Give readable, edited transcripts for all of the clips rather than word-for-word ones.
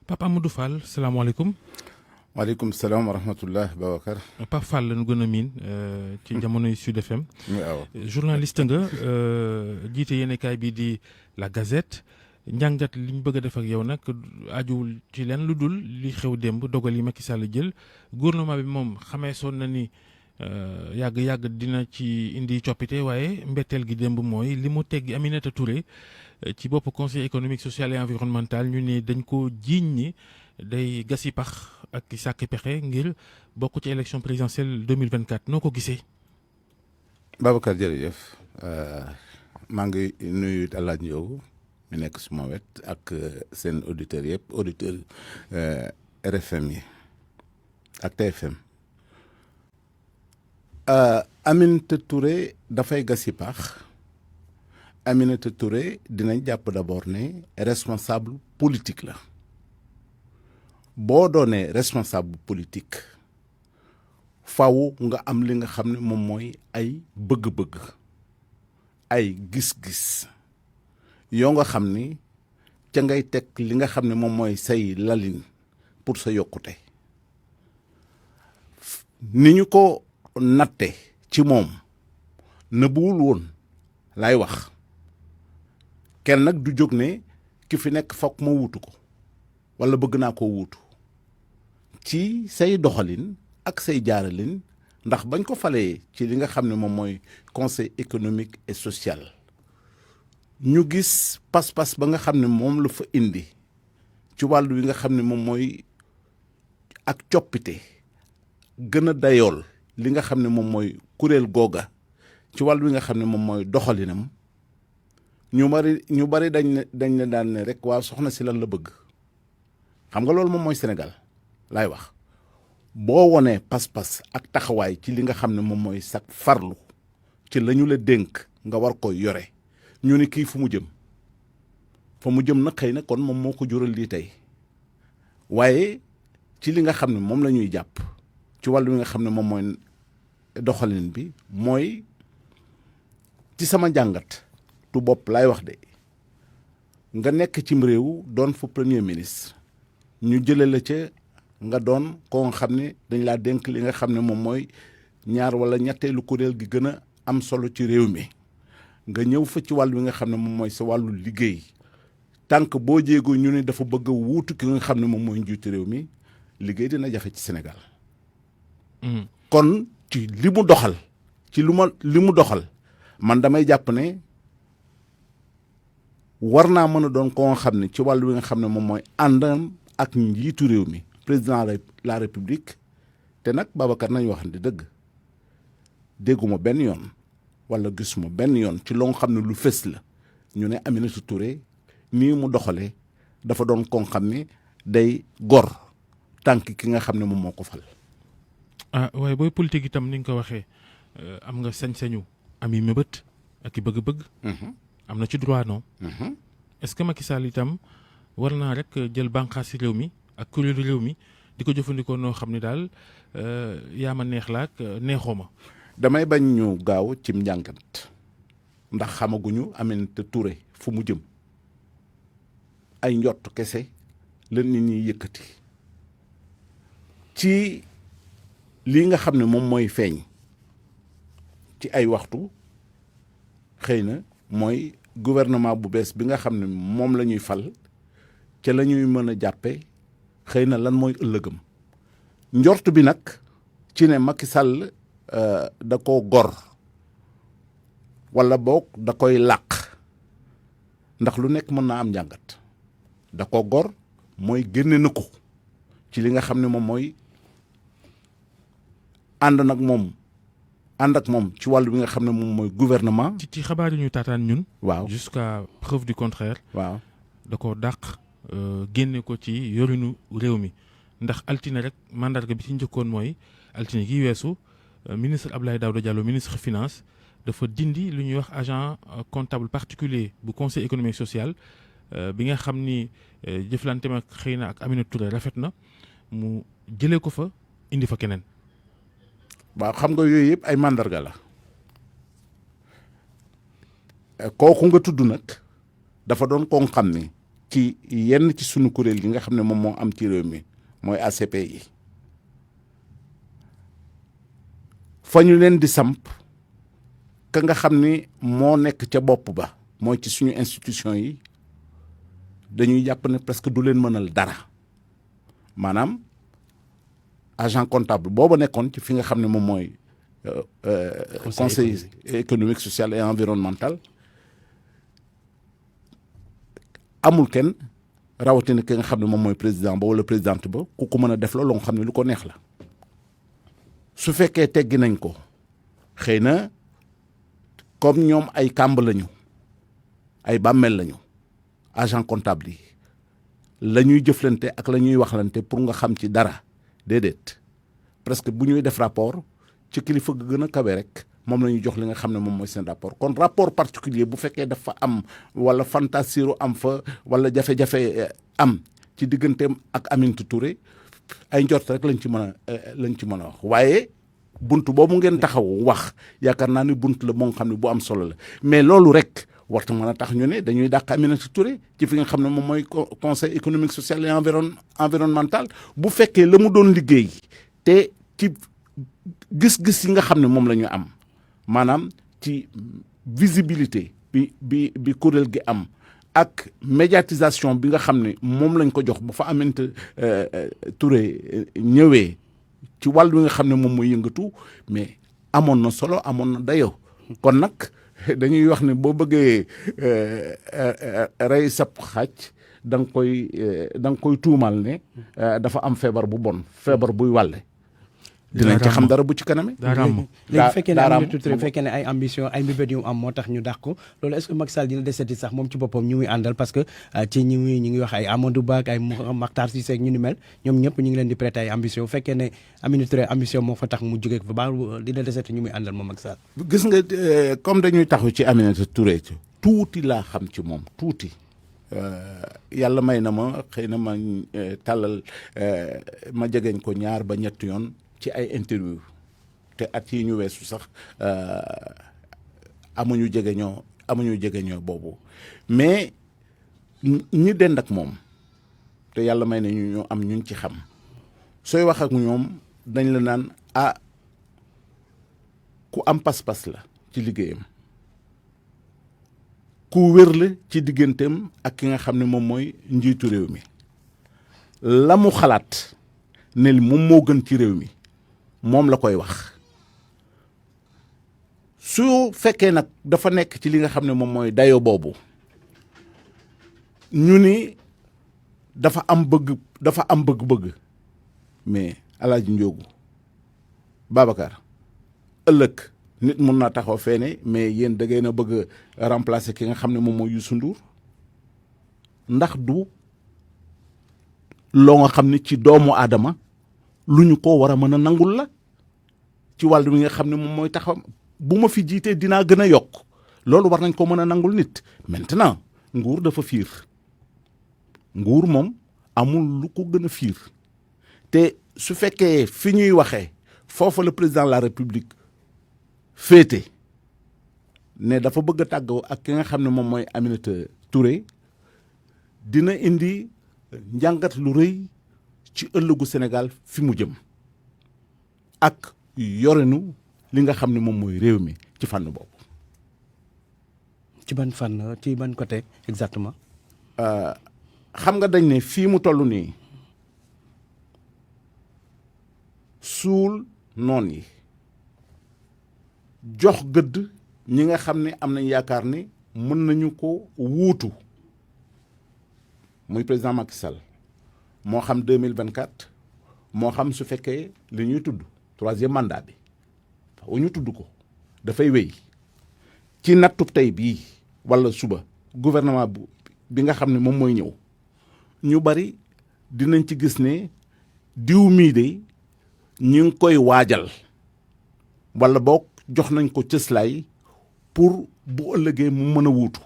Pape Amadou Fall salaamaaleykum. waaleykum salaam wa rahmatullah Babacar. Pape Fall lañu gën a miin ci jamonoy Sud FM. waaw journaliste nga jiite yéenekaay bi di La Gazette njàngat li ñu bëgg a def ak yow nag ajuwul ci leen lu dul li xew démb dogal yi Macky Sall jël gouvernement bi moom xamee soon na ni yàgg-yàgg dina ci indi coppite waaye mbetteel gi démb mooy li mu teggi Aminata Touré ci bopp conseil économique social et environnemental ñu ne dañ ko jiiñ ni day gasi pax ak sàkki pexe ngir bokk ci élection présidentielle 2024 noo ko gisee. Babacar jërëjëf maa ngi nuyu El Hadj Ndiogu mi nekk suma wet ak seen auditeurs yëpp auditeurs RFM yi ak TFM. Aminata Touré dafay gasi pax Aminata Touré dinañ jàpp d'abord ne responsable politique la. boo doonee responsable politique faw nga am li nga xam ne moom mooy ay bëgg-bëgg ay gis-gis yoo nga xam ni ca ngay teg li nga xam ne moom mooy say lalin pour sa yokkute ni ñu ko natte ci moom nëbbuwul woon lay wax kenn nag du jóg ne ki fi nekk fokk ma wuutu ko walla bëgg naa koo wuutu ci say doxalin ak say jaaralin ndax bañ ko falee ci li nga xam ne moom mooy conseil économique et social ñu gis pas-pas ba nga xam ne moom la fa indi ci wàllu wi nga xam ne moom mooy ak coppite gën a dayool li nga xam ne moom mooy kuréel googa ci wàllu wi nga xam ne moom mooy doxalinam ñu bari dañ ne daan ne rek waaw soxna si lan la bëgg xam nga loolu moom mooy Sénégal laay wax boo wonee pas-pas ak taxawaay ci li nga xam ne moom mooy sax farlu ci la ñu la dénk nga war ko yore ñu ni kii fu mu jëm nag xëy na kon moom moo ko jural lii tey waaye ci li nga xam ne moom la ñuy jàpp ci wàllu wi nga xam ne moom mooy doxalin bi mooy ci sama jàngat tu bopp laay wax de nga nekk cim réew doon fa premier ministre ñu jële la ca nga doon koo nga xam ne dañ laa dénk li nga xam ne moom mooy ñaar wala ñetteelu kuréel gi gën a am solo ci réew mi nga ñëw fa ci wàll wi nga xam ne moom mooy sa wàllu liggéey tànk boo jéego ñu ne dafa bëgg a wuutu ki nga xam ne moom mooy njiitu réew mi liggéey dina jafe ci Sénégal. kon ci li mu doxal li mu doxal man damay jàpp ne war naa mën a doon koo nga xam ne ci wàll wi nga xam ne moom mooy àndam ak njiitu réew mi président de la république te nag Babacar nañu wax di dëgg dégguma benn yoon wala gisuma benn yoon ci loo xam ne lu fës la ñu ne Aminata Touré nii mu doxalee dafa doon koo xam ne day gor tànk ki nga xam ne moom moo ko fal. waaye booy politique itam ni nga ko waxee am nga sañ-sañu am yi mébét ak i bëgg-bëgg. am na ci droit non. est-ce que Macky Sall itam war naa rek jël bànqaasi réew mi ak kuréelu réew mi di ko jëfandikoo noo xam ne daal yaa ma neex la ak neexoo ma. damay bañ ñu gaaw cim njàngat ndax xamaguñu Aminata Touré fu mu jëm ay njott kese la nit ñi yëkkati ci lii nga xam ne moom mooy feeñ ci ay waxtu xëy na mooy gouvernement bu bees bi nga xam ne moom la ñuy fal ca la ñuy mën a jàppe xëy na lan mooy ëllëgam njort bi nag ci ne Macky Sall da ko gor wala boog da koy làq ndax lu nekk mën naa am njàngat da ko gor mooy génne na ko ci li nga xam ne moom mooy ànd ak moom ci wàllu bi nga xam ne moom mooy gouvernement. ci xabaar yi ñu taataan ñun. waaw jusqu'à preuve du contraire. waaw da ko dàq génne ko ci yorinu réew mi ndax altine rek mandarga bi ci njëkkoon mooy altine gi weesu ministre Abdoulaye Daouda Diallo ministre finance dafa dindi lu ñuy wax agent comptable particulier bu conseil économique social bi nga xam ni jëflante ma xëy na ak Aminata Touré rafet na mu jëlee ko fa indi fa keneen. waaw xam nga yooyu yëpp ay mandarga la kooku nga tudd nag dafa doon koo xam ni ci yenn ci sunu kuréel yi nga xam ne moom moo am ci réew mi mooy ACP yi fa ñu leen di samp ka nga xam ni moo nekk ca bopp ba mooy ci suñu institution yi dañuy jàpp ne presque du leen mënal dara maanaam agent comptable booba nekkoon ci fi nga xam ne moom mooy conseil économique social et environnemental amul kenn rawatina ki nga xam ne moom mooy président ba wala présidente ba ku ko mën a def la loo nga xam ne lu ko neex la su fekkee teggi nañ ko xëy na comme ñoom ay kàmb lañu ay bàmmeel lañu agent comptable yi la ñuy jëflante ak la ñuy waxlante pour nga xam ci dara déedéet presque bu ñuy def rapport ci kilifa ga gën a kawe rek moom la ñuy jox li nga xam ne moom mooy seen rapport kon rapport particulier bu fekkee dafa am wala fantasiru am fa wala jafe-jafe am ci digganteem ak Aminata Touré ay njort rek lañ ci mën a wax waaye bunt boobu ngeen taxaw wax yaakaar naa ni bunt la moo nga xam ne bu am solo la mais loolu rek warta mën a tax ñu ne dañuy dàq Aminata Touré ci fi nga xam ne moom mooy conseil économique social et environnemental bu fekkee la mu doon liggéey te ci gis-gis yi nga xam ne moom la ñu am maanaam ci visibilité bi kuréel gi am ak médiatisation bi nga xam ne moom lañ ko jox ba fa Aminata Touré ñëwee ci wàll bi nga xam ne moom mooy yëngatu mais amoon na solo amoon na dayoo kon nag dañuy wax ne boo bëggee rey sab xaj da nga koy tuumal ne dafa am feebar bu bon feebar buy wàlle dinañ ci xam dara bu ci kaname léegi fekkee ne Aminata Touré fekkee ne ay ambition ay mbébét yu am moo tax ñu dàq ko loolu est-ce que Macky Sall dina deseti sax moom ci boppam ñu muy àndal parce que ci ñu ngi wax ay Amadou Ba ak ay Makhtar Cissé ak ñu ni mel ñoom ñëpp ñu ngi leen di prêter ay ambition bu fekkee ne Aminata Touré ambition moo fa tax mu jógee fa ba dina deseti ñu muy àndal moom Macky Sall gis nga comme dañuy taxu ci Aminata Touré tuuti laa xam ci moom tuuti yàlla may na ma xëy na ma tàllal ma jegeñ ko ñaar ba ñett yoon ci ay interview te at yi ñu weesu sax amuñu jegeñoo boobu mais ñi dend ak moom te yàlla may na ñu am ñun ci xam sooy wax ak ñoom dañ la naan ku am pas-pas la ci liggéeyam ku wér la ci digganteem ak ki nga xam ne moom mooy njiitu réew mi la mu xalaat ne moom moo gën ci réew mi moom la koy wax su fekkee nag dafa nekk ci li nga xam ne moom mooy dayo boobu ñu ni dafa am bëgg-bëgg mais Alaaji Njóogu Babacar ëllëg nit mun naa taxaw feene mais yéen da ngeen a bëgg a remplacer ki nga xam ne moom mooy Youssou Ndour ndax du loo nga xam ne ci doomu aadama lu ñu ko war a mën a nangul la ci wàllu bi nga xam ne moom mooy taxaw bu ma fi jiitee dinaa gën a yokk loolu war nañ ko mën a nangul nit maintenant nguur dafa fiir nguur moom amul lu ko gën a fiir te su fekkee fi ñuy waxee foofu le président de la république féete ne dafa bëgg a tàggoo ak ki nga xam ne moom mooy Aminata Touré dina indi njàngat lu rëy ci ëllëgu Sénégal fi mu jëm ak yorenu li nga xam ne moom mooy réew mi ci fànn boobu. ci ban fànn ci ban côté exactement. xam nga dañ ne fii mu toll nii suul noon yi jox gëdd ñi nga xam ne am nañ yaakaar ni mën nañu ko wuutu muy président Macky Sall moo xam 2024 moo xam su fekkee li ñuy tudd troisième mandat bi faaw ñu tudd ko dafay wéy ci nattub tey bii walla suba gouvernement bi nga xam ne moom mooy ñëw ñu bari dinañ ci gis ne diw mii de ñu ngi koy waajal walla boog jox nañ ko cëslaay pour bu ëllëgee mu mën a wuutu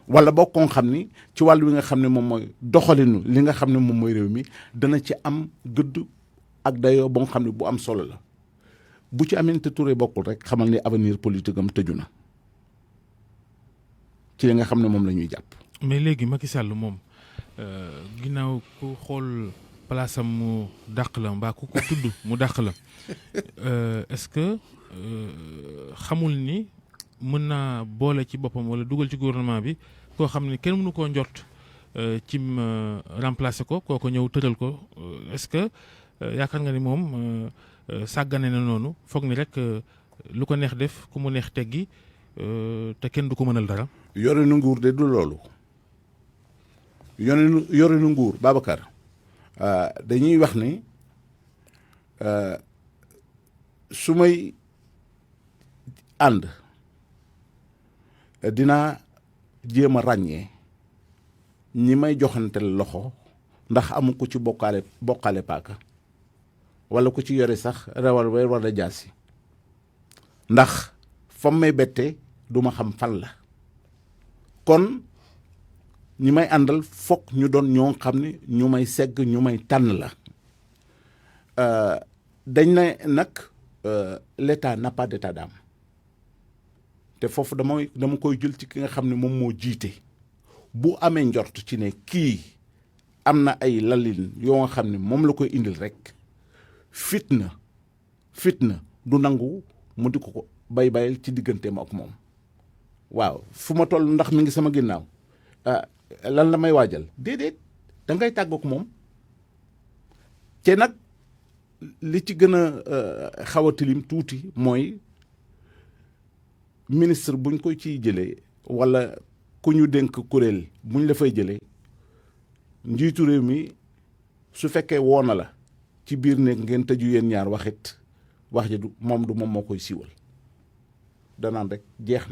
walla boog koo xam ni ci wàll wi nga xam ne moom mooy doxalinu li nga xam ne moom mooy réew mi dana ci am gëdd ak dayoo ba nga xam ne bu am solo la bu ci Aminata Touré bokkul rek xamal ni avenir politique am tëju na ci li nga xam ne moom la ñuy jàpp. mais léegi Macky Sall moom ginnaaw ku xool place am mu dàq la mbaa ku ko tudd mu dàq la est-ce que xamul ni mën naa boole ci boppam wala dugal ci gouvernement bi koo xam ne kenn mënu koo njort cim remplacer ko kooko ñëw tëral ko est-ce que yaakaar nga ni moom sàggane na noonu foog ni rek lu ko neex def ku mu neex teggi te kenn du ko mënal dara. yorinu nguur de du loolu yorinu nguur Babacar dañuy wax ni su may ànd dinaa jéem a ràññee ñi may joxantel loxo ndax amu ko ci bokkaale paaka wala ku ci yore sax rewal weer wala jaasi ndax fa may bette du ma xam fan la kon ñi may àndal fokk ñu doon ñoo xam ne ñu may segg ñu may tànn la dañ ne nag l'État n'a pas d'état d'âme te foofu dama koy jël ci ki nga xam ne moom moo jiite bu amee njort ci ne kii am na ay lalin yoo nga xam ne moom la koy indil rek fitna du nangu mu di ko bayal ci digganteem ak moom waaw fu ma toll ndax mi ngi sama ginnaaw lan la may waajal déedéet da ngay tàggook moom te nag li ci gën a xaw a tilim tuuti mooy ministre buñ koy ciy jëlee wala ku ñu dénk kuréel buñ la fay jëlee njiitu réew mi su fekkee woona la ci biir néeg ngeen tëju yéen ñaar waxit wax ji du moom moo koy siiwal danaan rek jeex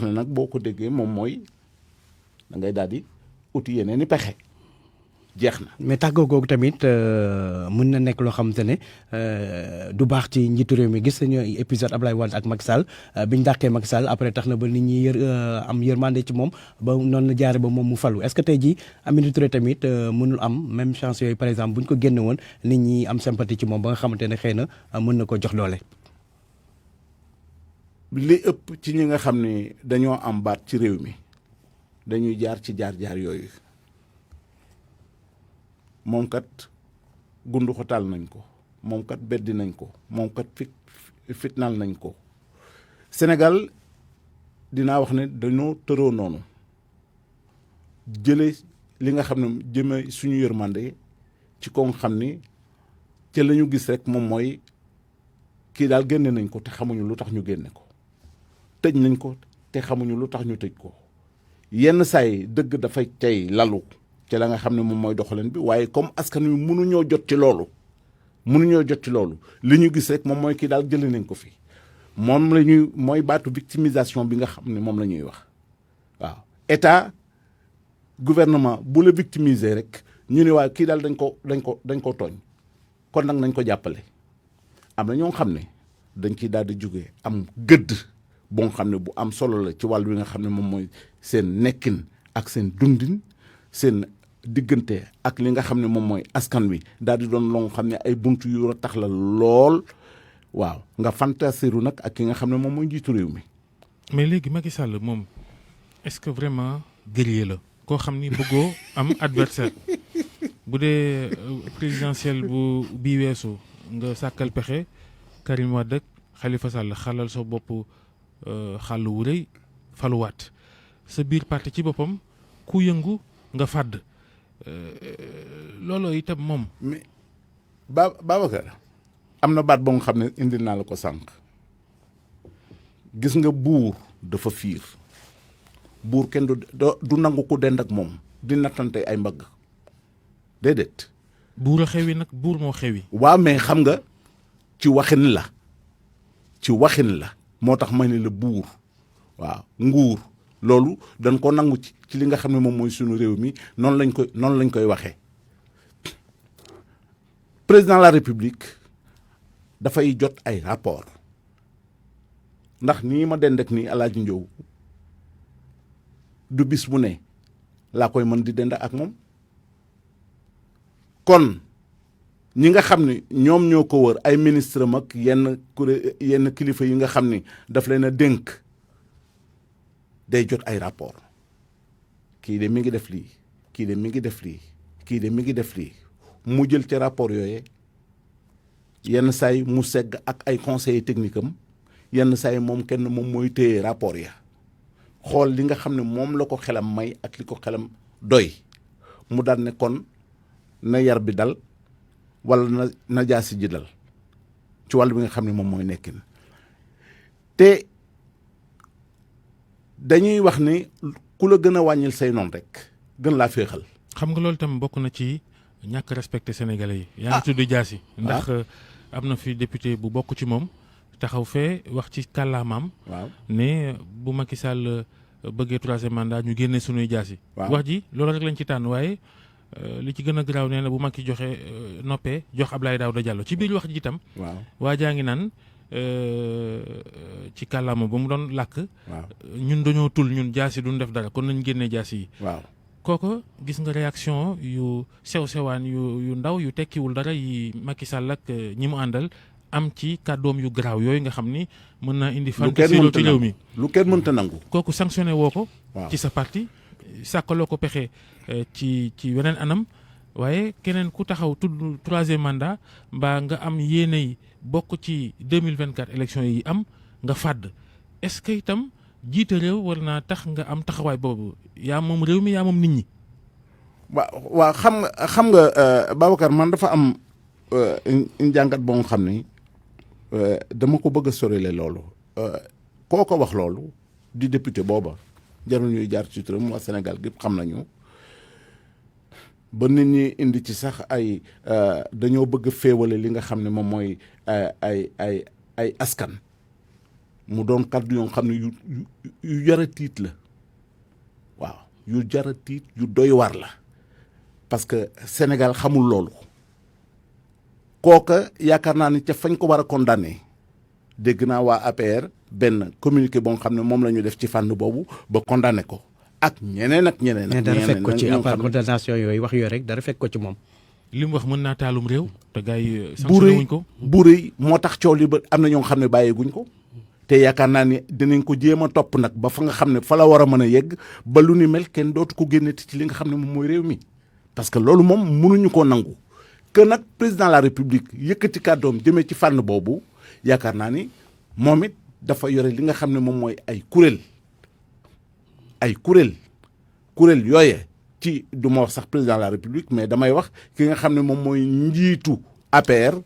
na nag boo ko déggee moom mooy da ngay daal di uti yeneen i pexe jeex na. mais tàggoo googu tamit mën na nekk loo xamante ne du baax ci njiitu réew mi gis nañu épisode Ablaye Wade ak Macky Sall biñ dàqee Macky Sall après tax na ba nit ñi am yërmande ci moom ba noonu la jaare ba moom mu falu est-ce que tey jii Aminata Touré tamit mënul am même chance yooyu par exemple buñ ko génne woon nit ñi am sympathie ci moom ba nga xamante ne xëy na mën na ko jox doole. li ëpp ci ñi nga xam ne dañoo am baat ci réew mi dañuy jaar ci jaar yooyu moom kat gundu xotaal nañ ko moom kat beddi nañ ko moom kat fitnaal nañ ko Sénégal dinaa wax ne dañoo tëroo noonu jële li nga xam ne jëme suñu yërmande ci ko nga xam ni ca la ñu gis rek moom mooy kii daal génne nañ ko te xamuñu lu tax ñu génne ko tëj nañ ko te xamuñu lu tax ñu tëj ko yenn saay dëgg dafay tey lalu ci la nga xam ne moom mooy doxalin bi waaye comme askan wi mënuñoo jot ci loolu li ñu gis rek moom mooy kii daal jëlee nañ ko fi moom la ñuy mooy baatu victimisation bi nga xam ne moom la ñuy wax waaw état gouvernement bu la victimiser rek ñu ne waaye kii daal dañ ko tooñ kon nag nañ ko jàppale am na ñoo xam ne dañ ciy daal di jóge am gëdd boo nga xam ne bu am solo la ci wàll wi nga xam ne moom mooy seen nekkin ak seen dundin seen diggante ak li nga xam ne moom mooy askan wi daal di doon loo xam ne ay buntu yu tax la lool waaw nga fantasiru nag ak ki nga xam ne moom mooy njiitu réew mi. mais léegi Macky Sall moom est-ce que vraiment guerrier la koo xam ni bëggoo am adversaire bu dee présidentielle bu bii weesu nga sàkkal pexe Karim Wade ak Khalifa Sall xalal sa bopp xàll wu rëy faluwaat sa biir parti ci boppam ku yëngu nga fàdd looloo itam moom. mais Babacar am na baat boo nga xam ne indi naa la ko sànq gis nga buur dafa fiir buur kenn du nangu ku dend ak moom di nattante ay mbagg déedéet. buur a xewi nag buur moo xewi. waaw mais xam nga ci waxin la moo tax ma ne la buur waaw nguur loolu dañ ko nangu ci li nga xam ne moom mooy sunu réew mi noonu lañ koy waxee président de la république dafay jot ay rapport ndax nii ma dend ak nii Alaaji Njow du bis bu ne laa koy mën di dend ak moom kon ñi nga xam ne ñoom ñoo ko wër ay ministre am ak yenn kilifa yi nga xam ne daf leen a dénk day jot ay rapport kii de mi ngi def lii kii de mi ngi def lii kii de mi ngi def lii mu jël ci rapport yooyu yenn saay mu segg ak ay conseillers techniques am yenn saay moom kenn moom mooy téye rapport ya xool li nga xam ne moom la ko xelam may ak li ko xelam doy mu daal ne kon na yar bi dal wala na jaasi ji dal ci wàll bi nga xam ne moom mooy nekkin te dañuy wax ni ku la gën a wàññil say noon rek gën laa féexal. xam nga loolu tam bokk na ci ñàkk respecté sénégalais yi. yaa ngi tudd jaasi. ndax am na fi député bu bokk ci moom taxaw fee wax ci kàllaamaam. waaw ne bu Macky Sall bëggee troisième mandat ñu génne sunuy jaasi. wax ji loolu rek lañ ci tànn waaye li ci gën a garaaw nee na bu Macky joxe noppee jox Abdoulaye Daouda Diallo ci biir wax ji itam. waaw waa jaa ngi naan ci kàllaama ba mu doon làkk. waaw ñun dañoo tul ñun jaasi duñ def dara kon nañ génne jaasi yi. waaw kooku gis nga réaction yu sew-sewaan yu ndaw yu tekkiwul dara yi Macky Sall ak ñi mu àndal am ci kàddoom yu garaaw yooyu nga xam ni mën naa indi fantasilo ci réew mi lu kenn mënta nangu kooku sanctionné woo ko waaw ci sa parti sàkkaloo ko pexe ci weneen anam waaye keneen ku taxaw tudd troisième mandat mbaa nga am yéene yi bokk ci 2024 élection yi am nga fàdd est-ce que itam jiite réew war naa tax nga am taxawaay boobu yaa moom réew mi yaa moom nit ñi. waaw xam nga Babacar man dafa am njàngat boo nga xam ni dama ko bëgg a sorele loolu koo ko wax loolu di député booba jarul ñuy jaar ci turam waa Sénégal gépp xam nañu ba nit ñi indi ci sax ay dañoo bëgg a féewale li nga xam ne moom mooy ay askan mu doon kàddu yoo xam ne yu jar a tiit la waaw yu jar a tiit yu doy war la parce que Sénégal xamul loolu kooka yaakaar naa ni ca fañ ko war a condamné dégg naa waa APR benn communiqué boo xam ne moom la ñu def ci fànn boobu ba condamné ko ak ñeneen ak ñeneen. mais dara fekk ko ci à part condamnation yooyu wax yooyu rek dara fekk ko ci moom. li mu wax mën naa taalum réew te gars yi sanctionné wuñ ko bu rëy moo tax coow li ba am na ñoo xam ne bàyyeeguñ ko te yaakaar naa ni dinañ ko jéem a topp nag ba fa nga xam ne fa la war a mën a yegg ba lu ni mel kenn dootu ko génneti ci li nga xam ne moom mooy réew mi parce que loolu moom mënuñu koo nangu que nag président de la république yëkkati kàddoom jëmee ci fànn boobu yaakaar naa ni moom it dafa yore li nga xam ne moom mooy ay kuréel yooye ci du ma wax sax président de la république mais damay wax ki nga xam ne moom mooy njiitu APR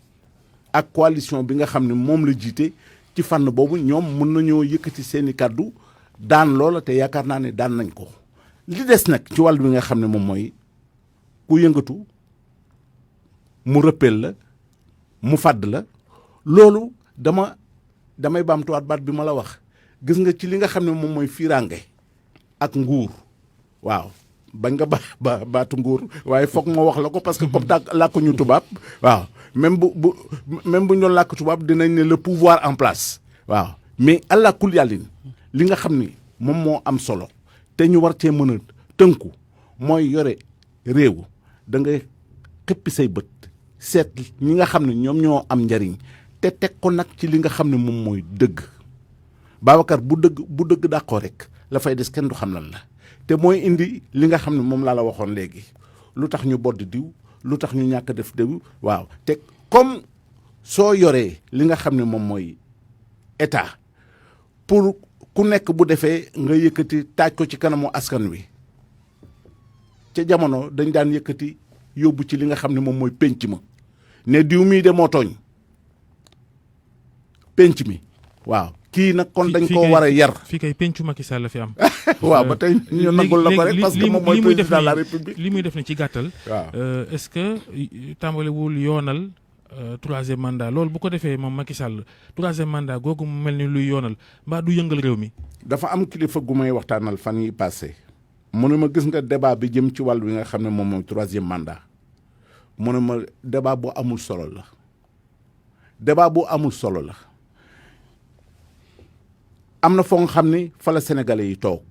ak coalition bi nga xam ne moom la jiite ci fànn boobu ñoom mën nañoo yëkkati seeni kàddu daan loola te yaakaar naa ne daan nañ ko li des nag ci wàll bi nga xam ne moom mooy ku yëngatu mu rëppeel la mu fàdd la loolu damay baamtuwaat baat bi ma la wax gis nga ci li nga xam ne moom mooy fiiraange ak nguur waaw bañ nga baatu nguur waaye foog ma wax la ko parce que comme làkkuñu tubaab waaw même bu ñu doon làkk tubaab dinañ ne le pouvoir en place waaw mais allah kul yàllin li nga xam ni moom moo am solo te ñu war cee mën a tënku mooy yore réew da ngay xëppi say bët seet ñi nga xam ne ñoom ñoo am njariñ te teg ko nag ci li nga xam ne moom mooy dëgg Babacar bu dëgg dàqoo rek la fay des kenn du xam lan la te mooy indi li nga xam ne moom laa la waxoon léegi lu tax ñu bodd diw lu tax ñu ñàkk def diw waaw te comme soo yoree li nga xam ne moom mooy état pour ku nekk bu defee nga yëkkati taaj ko ci kanamu askan wi ca jamono dañ daan yëkkati yóbbu ci li nga xam ne moom mooy penc ma ne diw mii de moo tooñ penc mi waaw kii nag kon dañ koo war a yar fii kay pencu Macky Sall la fi am waaw ba tey ñu nangul la ko rek parce que moom mooy président de la république li muy def ni ci gàttal waaw est-ce que tàmbalewul yoonal troisième mandat loolu bu ko defee moom Macky Sall troisième mandat googu mu mel ni luy yoonal mbaa du yëngal réew mi dafa am kilifa gu may waxtaanal fan yi passé mu ne ma gis nga débat bi jëm ci wàll wi nga xam ne moom mooy troisième mandat mu ne ma débat bu amul solo la am na foo nga xam ni fa la sénégalais yi toog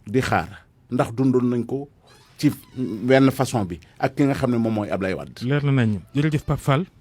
di xaar ndax dundoon nañ ko ci benn façon bi ak ki nga xam ne moom mooy Ablaye Wade. leer na nañ jërëjëf Pape Fall.